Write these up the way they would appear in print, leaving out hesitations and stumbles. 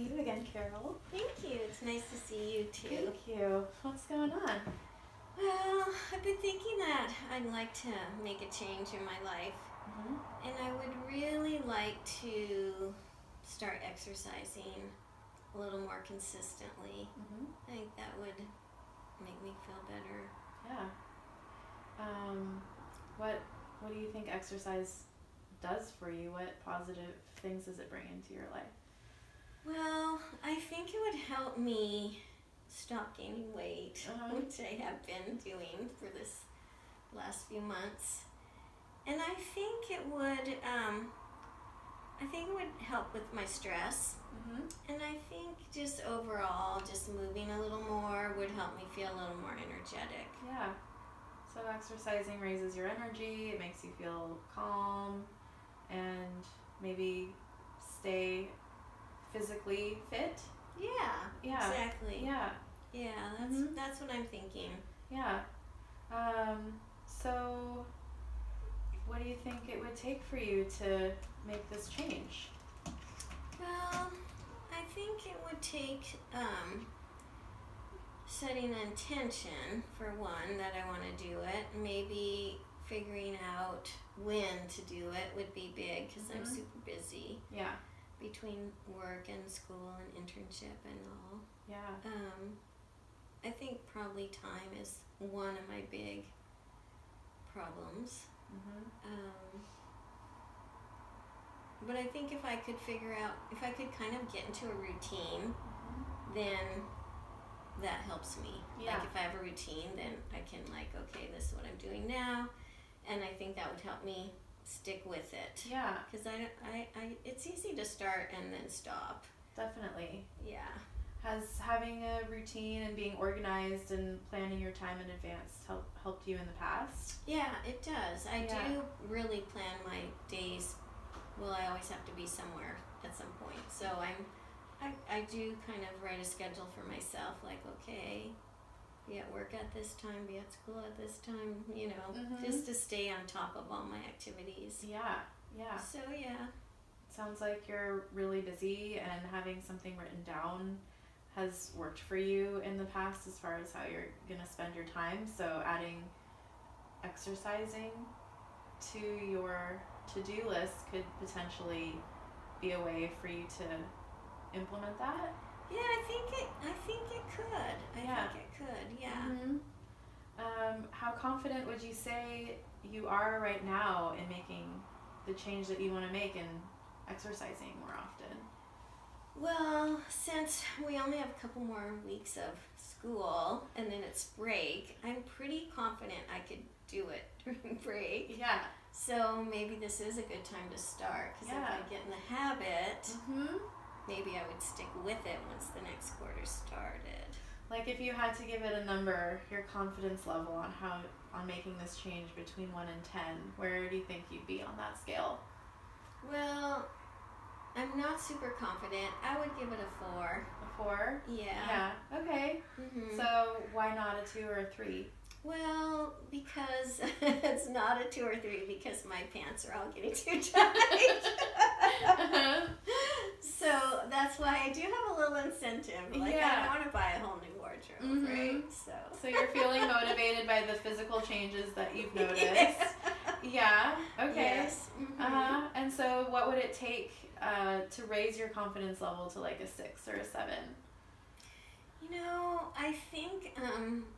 see you again, Carol. Thank you. It's nice to see you too. Thank you. What's going on? Well, I've been thinking that I'd like to make a change in my life. And I would really like to start exercising a little more consistently. I think that would make me feel better. Yeah. What do you think exercise does for you? What positive things does it bring into your life? Well, I think it would help me stop gaining weight, which I have been doing for this last few months. And I think it would help with my stress. And I think just overall, just moving a little more would help me feel a little more energetic. Yeah. So exercising raises your energy, it makes you feel calm, and maybe stay physically fit. Yeah. Exactly. Yeah. Yeah, that's what I'm thinking. Yeah. So what do you think it would take for you to make this change? Well, I think it would take setting an intention, for one, that I want to do it. Maybe figuring out when to do it would be big, because I'm super busy. Yeah. Between work and school and internship and all. Yeah. I think probably time is one of my big problems. But I think if I could kind of get into a routine, then that helps me. Yeah. Like if I have a routine, then I can okay, this is what I'm doing now, and I think that would help me stick with it. Yeah. Because it's easy to start and then stop. Definitely. Yeah. Has having a routine and being organized and planning your time in advance helped you in the past? Yeah, it does. I do really plan my days. Well, I always have to be somewhere at some point. So I do kind of write a schedule for myself, okay, be at work at this time, be at school at this time, just to stay on top of all my activities. Yeah. So, yeah. Sounds like you're really busy, and having something written down has worked for you in the past as far as how you're going to spend your time. So adding exercising to your to-do list could potentially be a way for you to implement that. Yeah, I think it could. I think it could, yeah. How confident would you say you are right now in making the change that you want to make in exercising more often? Well, since we only have a couple more weeks of school and then it's break, I'm pretty confident I could do it during break. Yeah. So maybe this is a good time to start, because if I get in the habit, maybe I would stick with it once the next quarter started. Like if you had to give it a number, your confidence level on making this change between 1 and 10, where do you think you'd be on that scale? Well, I'm not super confident. I would give it a 4. A 4? Yeah. Yeah. Okay. So why not a 2 or a 3? Well, because it's not a 2 or 3, because my pants are all getting too tight. So that's why I do have a little incentive. I don't want to buy a whole new wardrobe, right? So you're feeling motivated by the physical changes that you've noticed. Yeah. Okay. Yes. And so what would it take to raise your confidence level to like a 6 or a 7? I think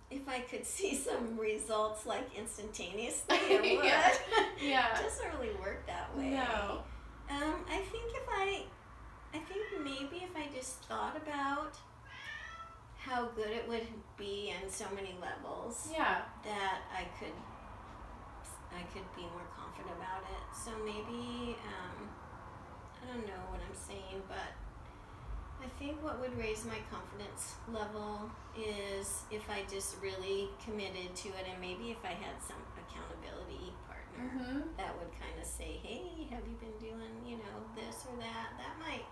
if I could see some results instantaneously, it would. Yeah. It doesn't really work that way. No. I think maybe if I just thought about how good it would be in so many levels, that I could be more confident about it. So maybe I don't know what I'm saying, but I think what would raise my confidence level is if I just really committed to it, and maybe if I had some accountability partner that would kind of say, hey, have you been doing, this or that? That might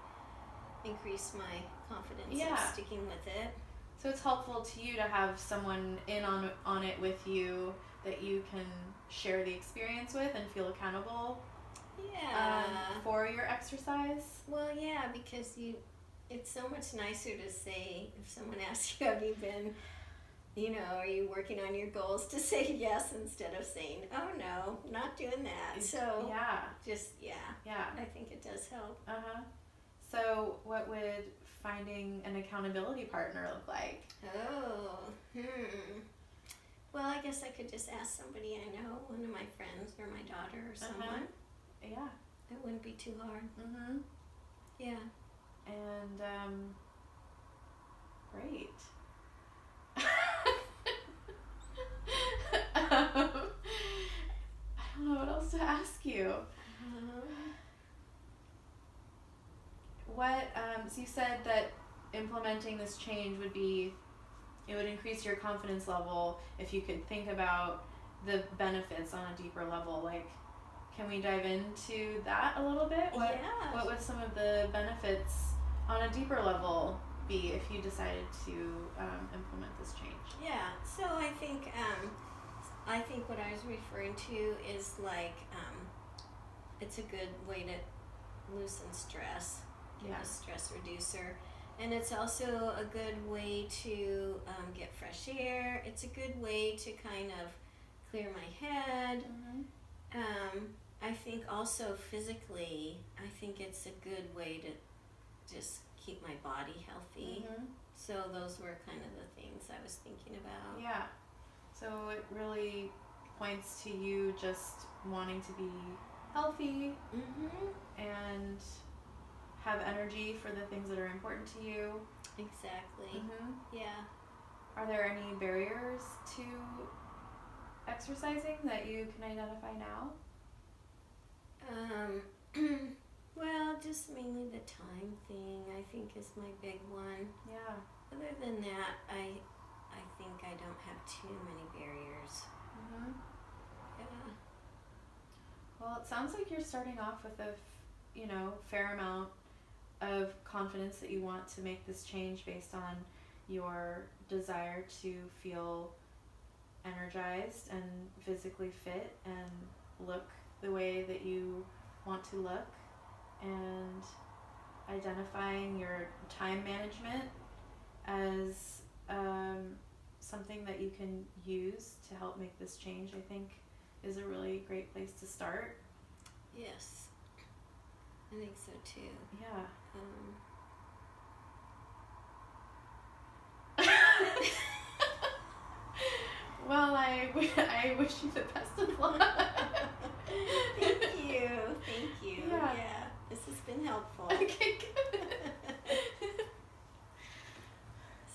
increase my confidence in sticking with it. So it's helpful to you to have someone in on it with you that you can share the experience with and feel accountable for your exercise? Well, yeah, because it's so much nicer to say, if someone asks you, have you been, are you working on your goals, to say yes instead of saying, oh no, not doing that. So I think it does help. So what would finding an accountability partner look like? Well, I guess I could just ask somebody I know, one of my friends or my daughter or someone. Yeah. It wouldn't be too hard. Yeah. And great. I don't know what else to ask you. So you said that implementing this change would increase your confidence level if you could think about the benefits on a deeper level. Like, can we dive into that a little bit? What would some of the benefits on a deeper level be if you decided to implement this change? Yeah, so I think what I was referring to is like it's a good way to loosen stress, a stress reducer. And it's also a good way to get fresh air. It's a good way to kind of clear my head. I think also physically, I think it's a good way to just keep my body healthy. So those were kind of the things I was thinking about. Yeah. So it really points to you just wanting to be healthy and have energy for the things that are important to you. Exactly. Yeah. Are there any barriers to exercising that you can identify now? Well, just mainly the time thing, I think, is my big one. Yeah. Other than that, I think I don't have too many barriers. Yeah. Well, it sounds like you're starting off with a fair amount of confidence that you want to make this change based on your desire to feel energized and physically fit and look the way that you want to look, and identifying your time management as something that you can use to help make this change, I think, is a really great place to start. Yes, I think so too. Yeah. Well, I wish you the best of luck. Thank you. Yeah, this has been helpful. Okay, good.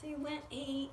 So you went 8.